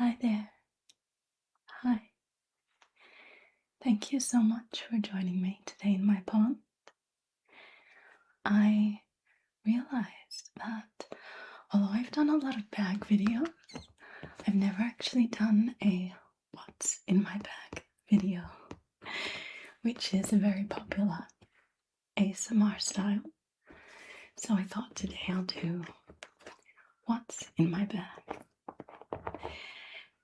Hi there. Hi. Thank you so much for joining me today in my pond. I realized that although I've done a lot of bag videos, I've never actually done a what's in my bag video, which is a very popular ASMR style. So I thought today I'll do what's in my bag.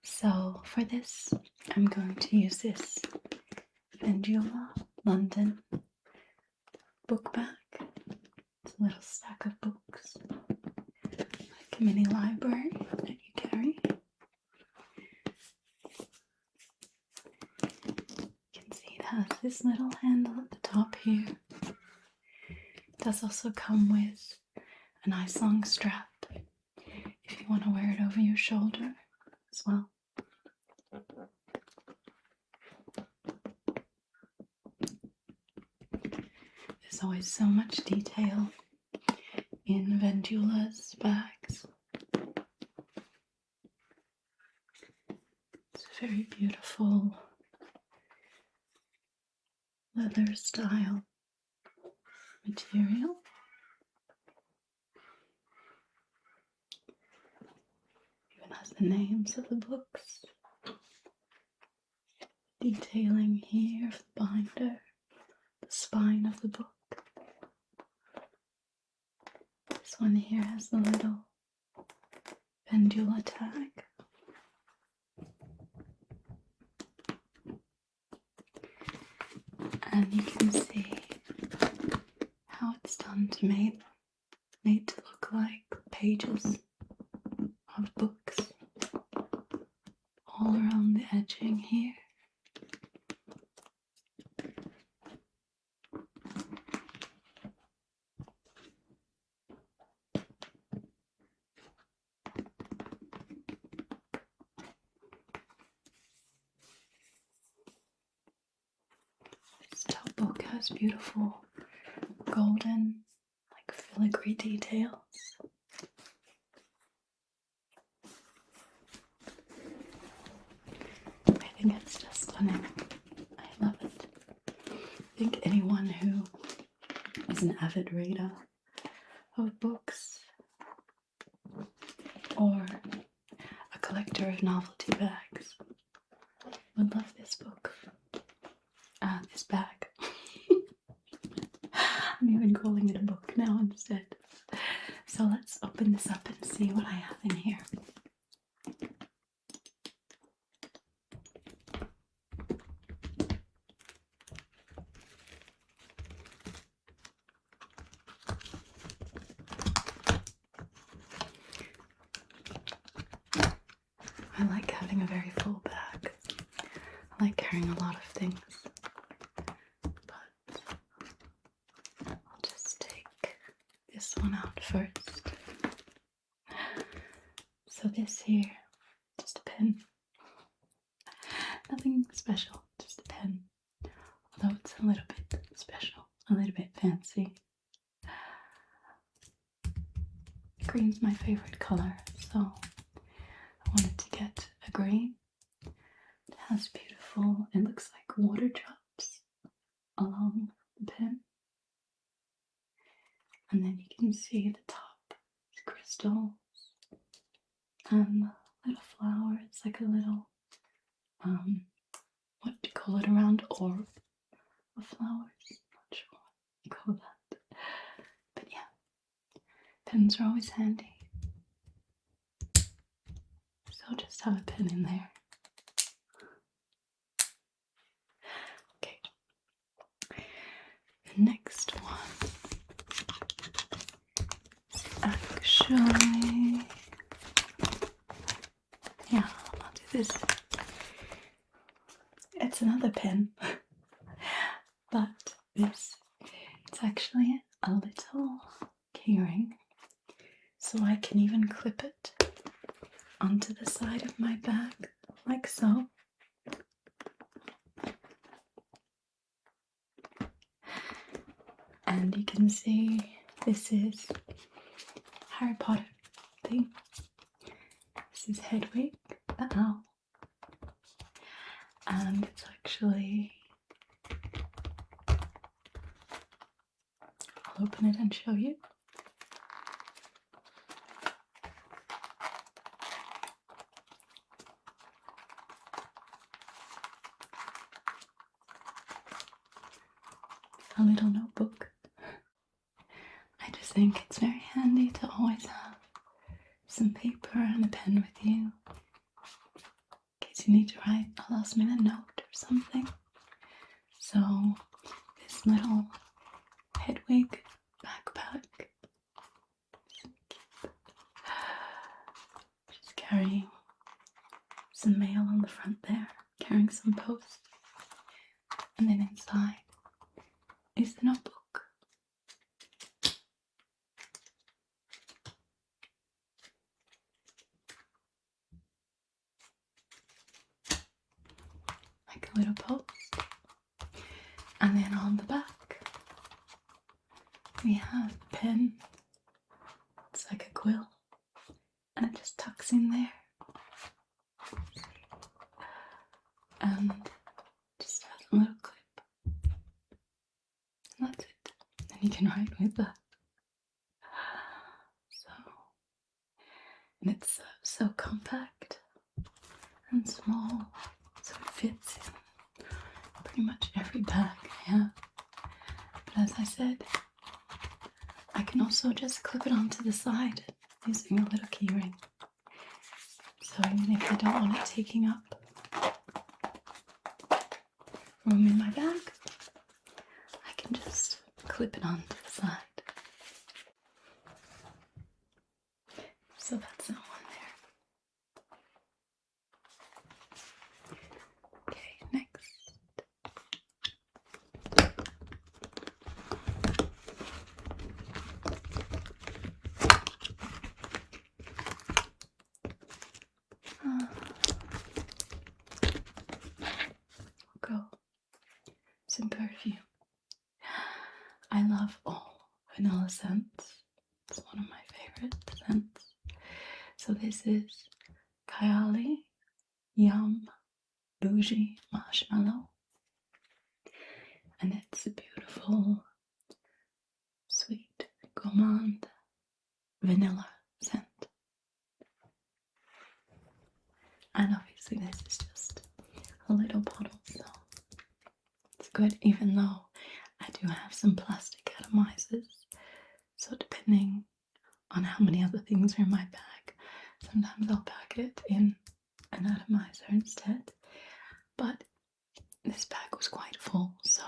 So for this, I'm going to use this Vendula London Book Bag. It's a little stack of books, like a mini library that you carry. You can see it has this little handle at the top here. It does also come with a nice long strap if you want to wear it over your shoulder as well. There's always so much detail in Vendula's bags. It's a very beautiful leather style material. Even has the names of the books. Detailing here of the binder, the spine of the book. This one here has the little Vendula tag. And you can see how it's done to made to look like pages of books all around the edging here. This top book has beautiful golden, like filigree details. I think it's just stunning. I love it. I think anyone who is an avid reader of books or a collector of novelty bags would love this book. This bag. I'm even calling it a book now instead. So let's open this up and see what I have in here. I like having a very full bag. I like carrying a lot of things. But I'll just take this one out first. So this here, just a pen. Nothing special, just a pen. Although it's a little bit special, a little bit fancy. Green's my favorite color, so I wanted to get a green. It has beautiful, it looks like water drops along the pen. And then you can see the top is crystals and the little flower. It's like a little, what do you call it, a round orb of flowers? Not sure what you call that. But yeah, pens are always handy. So I'll just have a pen in there. Okay. The next one is actually, yeah, I'll do this. It's another pen, but it's actually a little keyring, so I can even clip it onto the side of my bag, like so. And you can see this is Harry Potter thing. This is Hedwig. the owl. And it's actually, I'll open it and show you. A little notebook. I just think it's very handy to always have some paper and a pen with you in case you need to write a last minute note or something. So this little Hedwig backpack, just carrying some mail on the front there, carrying some post, and then inside is the notebook. Like a little post. And then on the back we have a pen. It's like a quill, and it just tucks in there. And just has a little clip. And that's it. And you can write with that. So, and it's so compact and small, so it fits in pretty much every bag I have. But as I said, I can also just clip it onto the side using a little key ring. So even if I don't want it taking up room in my bag, I can just clip it onto the side. So that's that one there. Okay, next. Go. Some perfume. I love all vanilla scents. It's one of my favorite scents. So this is Kylie Yum Bougie Marshmallow. And it's a beautiful, sweet, gourmand vanilla scent. And obviously this is just a little bottle, so it's good, even though I do have some plastic atomizers. So depending on how many other things are in my bag, sometimes I'll pack it in an atomizer instead. But this bag was quite full, so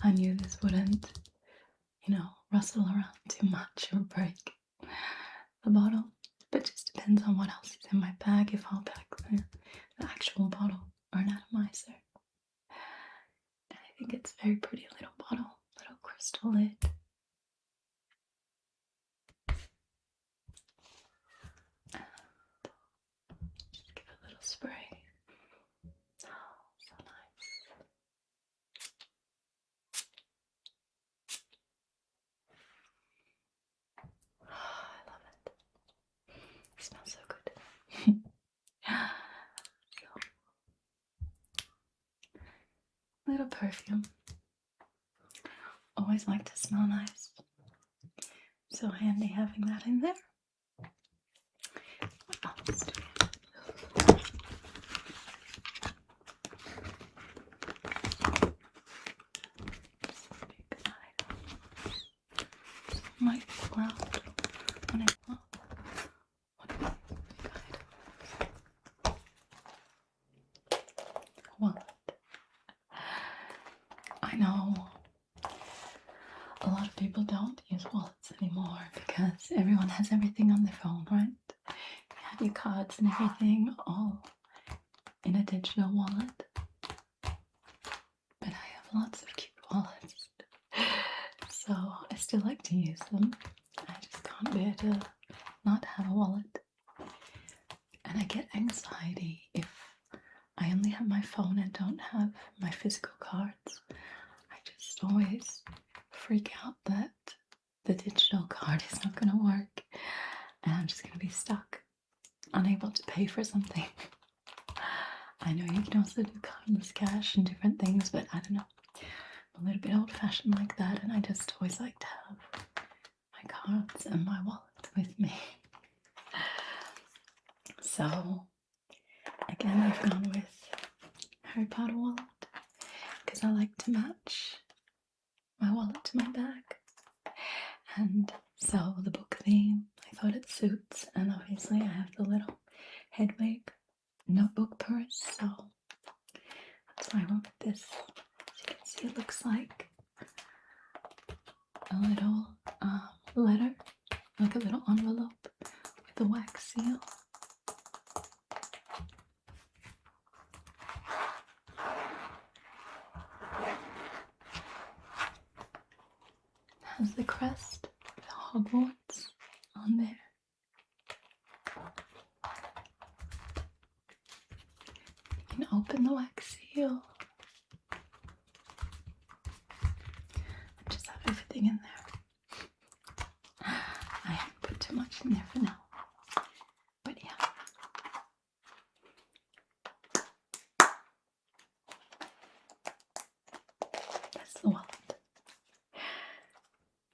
I knew this wouldn't, rustle around too much or break the bottle. But just depends on what else is in my bag, if I'll pack the actual bottle or an atomizer. And I think it's a very pretty little bottle, little crystal lid. Just give it a little spray. Oh, so nice. Oh, I love it. It smells so good. Little perfume. Always like to smell nice. So handy having that in there. What else do we have? Some big items. Some might fall out when I want. What are these big items? Wallet. I know a lot of people don't use wallets anymore because everyone has everything on their phone, right? You have your cards and everything all in a digital wallet. But I have lots of cute wallets, so I still like to use them. I just can't bear to not have a wallet. And I get anxiety if I only have my phone and don't have my physical cards. I just always freak out that the digital card is not going to work and I'm just going to be stuck. unable to pay for something. I know you can also do cardless cash and different things, but I don't know. I'm a little bit old-fashioned like that, and I just always like to have my cards and my wallet with me. So, again, I've gone with Harry Potter wallet because I like to match my wallet to my bag. And so the book theme, I thought it suits, and obviously I have the little Hedwig notebook purse, so that's why I went with this. As you can see, it looks like a little letter, like a little envelope with a wax seal. It has the crest of Hogwarts on there. You can open the wax seal. Just have everything in there. I haven't put too much in there for now. But yeah. That's the wallet.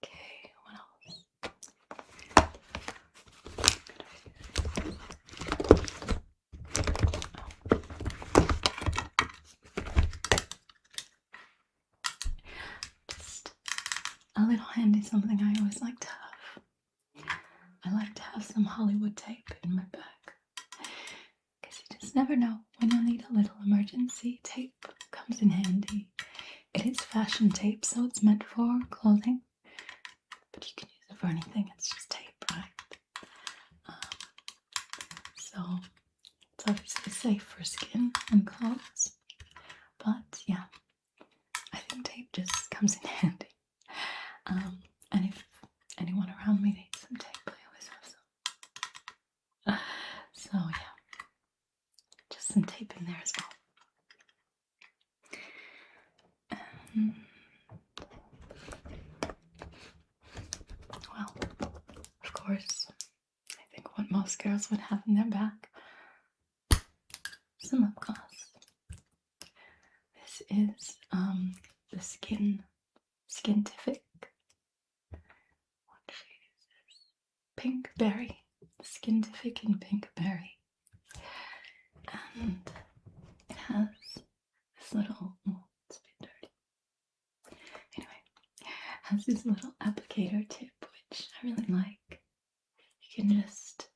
Okay, what else? Just a little handy something I always like to have. I like to have some Hollywood tape in my bag. Because you just never know when you'll need a little emergency. Tape comes in handy. It is fashion tape, so it's meant for clothing. But you can use it for anything. It's just tape, right? So it's obviously safe for skin and clothes. But yeah, I think tape just comes in handy. And if anyone around me needs some tape, I always have some. So yeah, just some tape in there as well. Well, of course, I think what most girls would have in their bag, some lip gloss. This is the Skintific. What shade is this? Pink Berry. Skintific in Pink Berry. And it has this little, oh, it's a bit dirty. Anyway, it has this little applicator tip, which I really like. You can just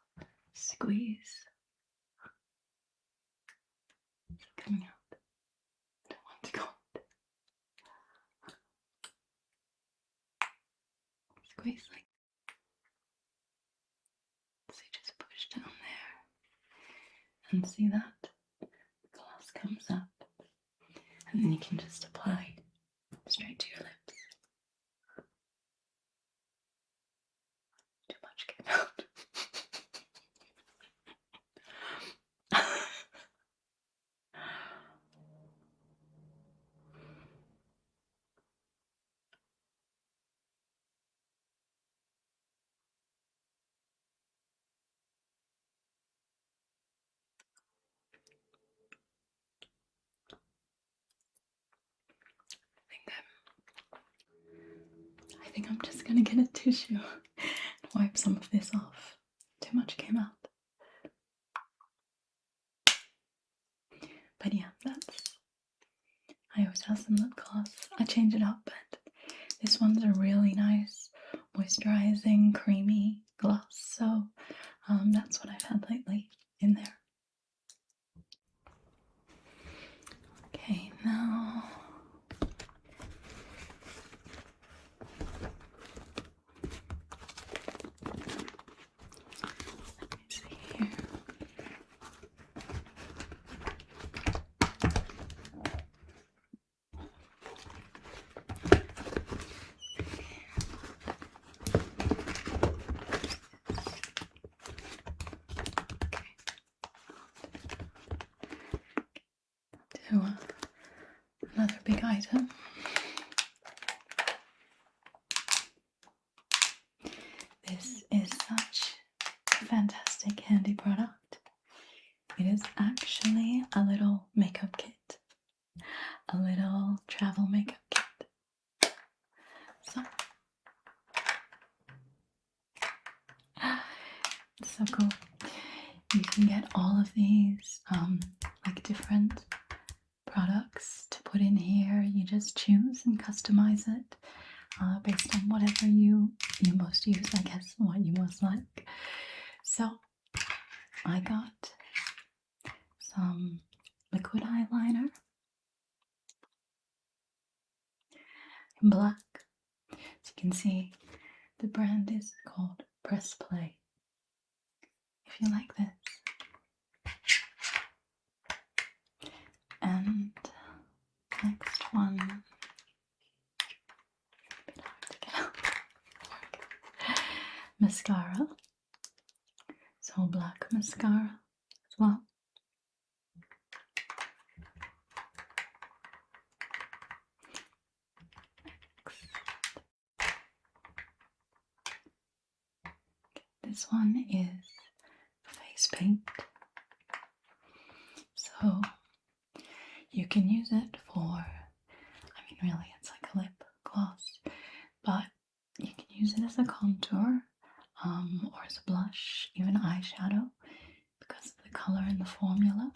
squeeze. It's coming out. I don't want to go. Squeeze like. So you just push down there and see that the gloss comes up, and then you can just apply straight to your lips. Too much came out. I think I'm just gonna get a tissue and wipe some of this off. Too much came out. But yeah, I always have some lip gloss. I change it up, but this one's a really nice moisturizing, creamy gloss. So that's what I've had lately in there. Okay, now let me see here. To another big item. This is such a fantastic handy product. It is actually a little makeup kit, a little travel makeup kit. So, it's so cool. You can get all of these like different products to put in here. You just choose and customize it based on whatever you most use, I guess, and what you most like. So I got some liquid eyeliner in black. So you can see the brand is called Press Play. If you like this. And next one, a bit hard to get out. Mascara. So black mascara as well. This one is face paint. So you can use it for, I mean, really, it's like a lip gloss, but you can use it as a contour or as a blush, even eyeshadow, because of the color and the formula.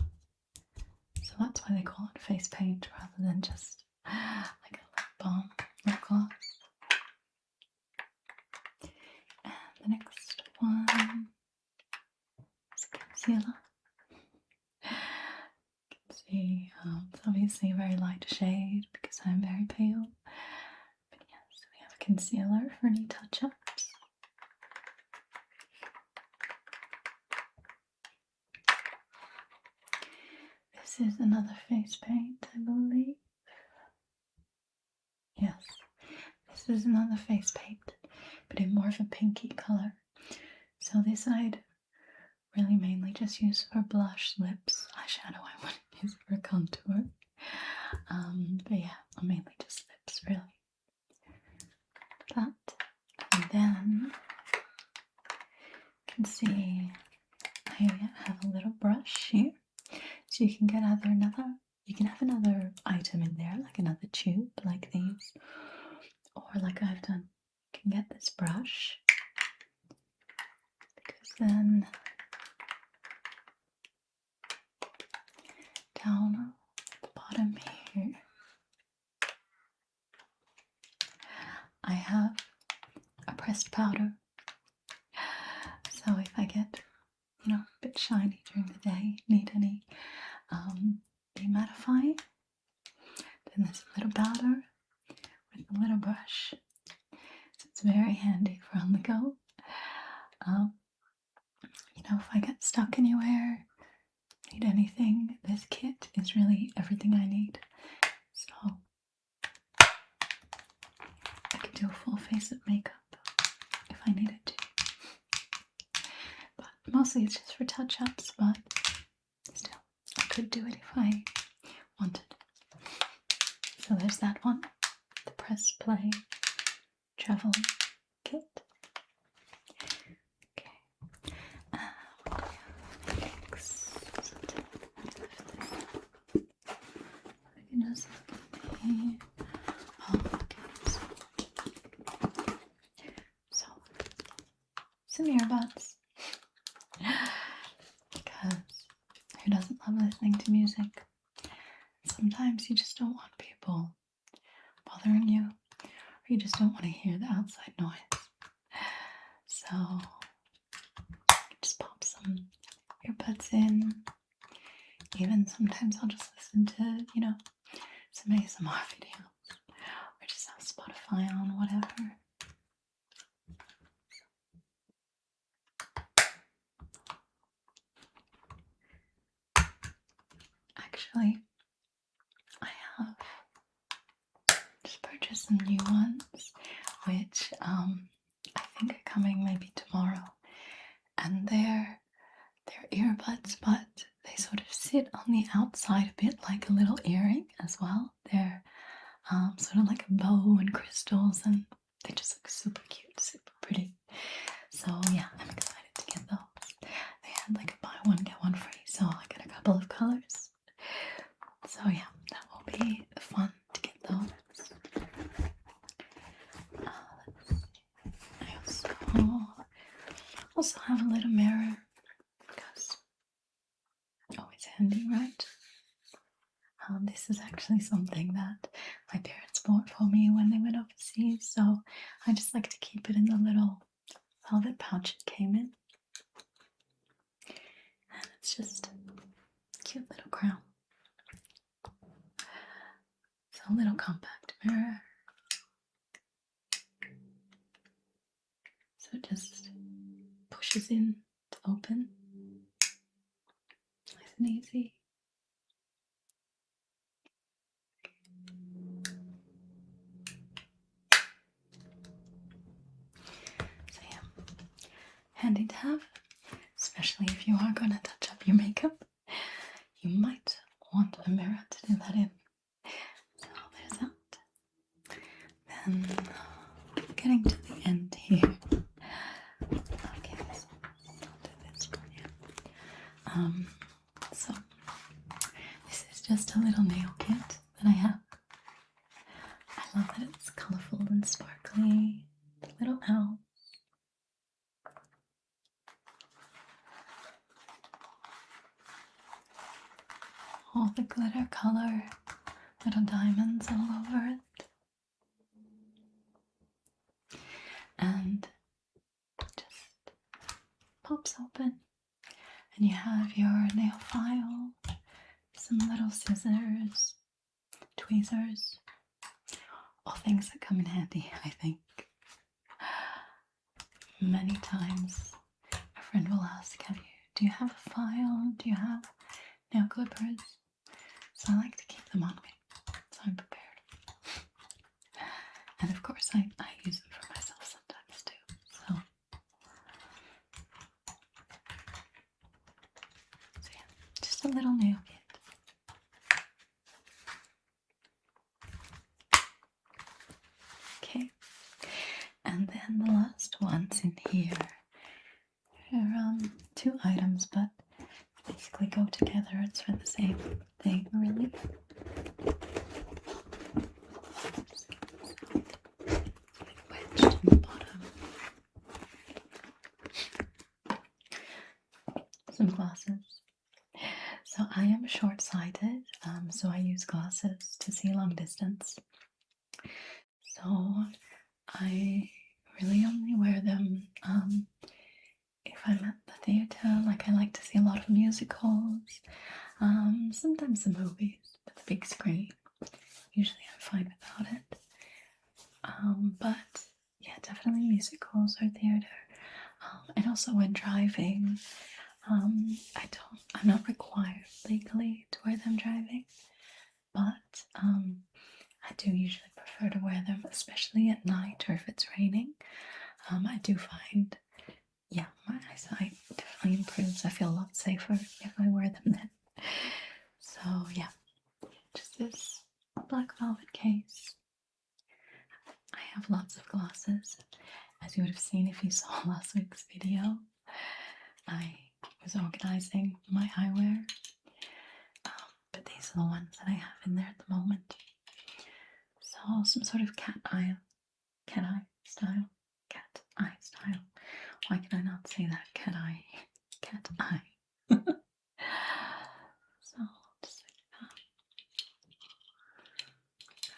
So that's why they call it face paint rather than just like a lip balm, lip gloss. And the next one is concealer. You can see it's obviously a very light shade because I'm very pale. But yes, we have a concealer for any touch-ups. This is another face paint, I believe. Yes, this is another face paint, but in more of a pinky color. So this I'd really mainly just use for blush, lips, eyeshadow. I wouldn't use it for contour. But yeah, mainly just lips, really. That, and then you can see I have a little brush here. So you can get you can have another item in there, like another tube, like these, or like I've done, you can get this brush, because then down at the bottom here, I have a pressed powder. So if I get, a bit shiny during the day, need any demattifying, then there's a little powder with a little brush. So it's very handy for on the go. If I get stuck anywhere, need anything, this kit is really everything I need. So I could do a full face of makeup if I needed to. But mostly it's just for touch-ups, but still, I could do it if I wanted. So there's that one, the Press Play Travel Kit. So, some earbuds, because who doesn't love listening to music? Sometimes you just don't want people bothering you, or you just don't want to hear the outside noise. So, just pop some earbuds in. Even sometimes I'll just listen to, some ASMR videos, or just have Spotify on, whatever. Actually, I have just purchased some new ones, which I think are coming maybe tomorrow, and they're earbuds, but they sort of sit on the outside a bit like a little earring as well. They're sort of like a bow and crystals, and they just look super cute, super pretty. So yeah, I'm excited to get those. They had like a buy one get one free, so I could handy, right? This is actually something that my parents bought for me when they went overseas, so I just like to keep it in the little velvet pouch it came in. And it's just a cute little crown. It's a little compact mirror. So it just pushes in to open. Nice and easy. So yeah, handy to have, especially if you are going to touch up your makeup. You might want a mirror to do that in. So there's that. Then getting to the end here. Okay, so I'll do this one, yeah. So this is just a little nail kit that I have. I love that it's colourful and sparkly. Little elves. All the glitter color, little diamonds all over it. And just pops open. And you have your nail file, some little scissors, tweezers, all things that come in handy, I think. Many times a friend will ask, do you have a file? Do you have nail clippers? So I like to keep them on me, so I'm prepared. And of course I use them for myself sometimes too, so yeah, just a little nail kit. Okay, and then the last ones in here are 2 items, but basically go together. It's for the same thing, really. Just wedged in the bottom. Some glasses. So I am short-sighted, so I use glasses to see long distance. So I really only wear them if I'm at the theatre. Like, I like to see a lot of musicals, sometimes the movies, but the big screen. Usually I'm fine without it. But yeah, definitely musicals or theatre. And also when driving, I'm not required legally to wear them driving, but I do usually prefer to wear them, especially at night or if it's raining. I do find, yeah, my eyesight definitely improves. I feel a lot safer if I wear them then. So yeah, just this black velvet case. I have lots of glasses, as you would have seen if you saw last week's video. I was organizing my eyewear, but these are the ones that I have in there at the moment. So some sort of cat eye style. Why can I not say that? Cat eye. So just like that.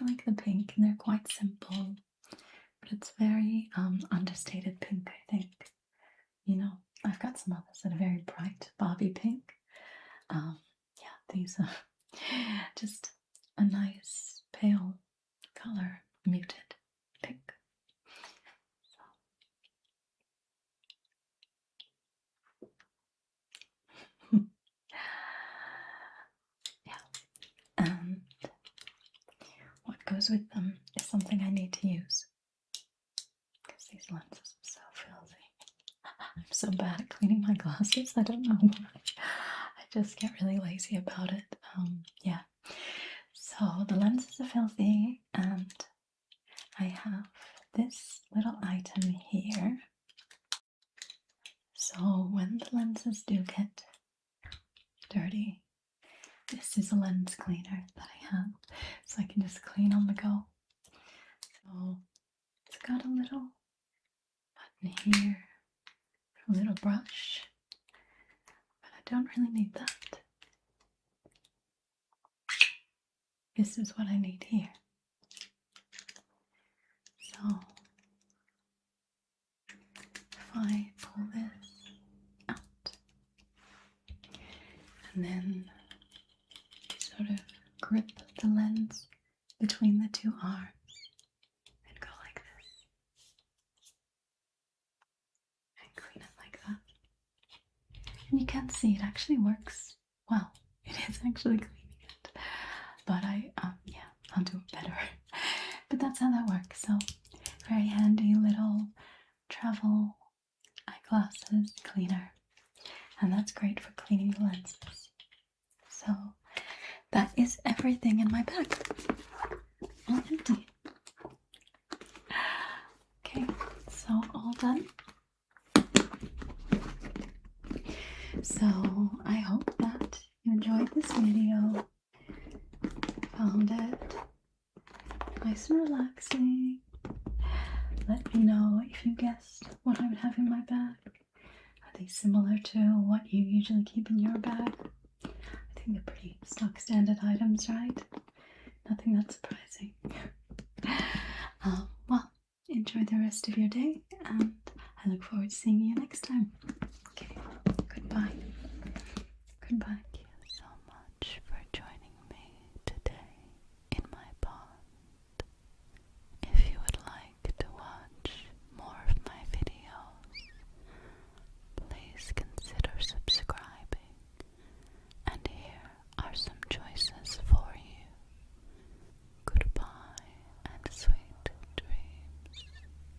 I like the pink, and they're quite simple, but it's very understated pink, I think. You know, I've got some others that are very bright Bobby pink. Yeah, these are just a nice pale color, muted pink. So yeah, and what goes with them is something I need to use, because these lenses are so filthy. I'm so bad at cleaning my glasses, I don't know why. I just get really lazy about it. Yeah. So the lenses are filthy, and I have this little item here. So when the lenses do get dirty, this is a lens cleaner that I have, so I can just clean on the go. So it's got a little button here, a little brush, but I don't really need that. this is what I need here. So if I pull this out and then sort of grip the lens between the two arms and go like this and clean it like that. And you can see it actually works well. It is actually cleaning it. But I'll do it better. But that's how that works. So very handy little travel eyeglasses cleaner. And that's great for cleaning the lenses. So that is everything in my bag. All empty. Okay, so all done. So I hope that you enjoyed this video, found it nice and relaxing. Let me know if you guessed what I would have in my bag. Are they similar to what you usually keep in your bag? I think they're pretty stock standard items, right? Nothing that surprising. Well, enjoy the rest of your day, and I look forward to seeing you next time. Okay, goodbye. Goodbye. Thank you so much for joining me today in my pond. If you would like to watch more of my videos, please consider subscribing, and here are some choices for you. Goodbye and sweet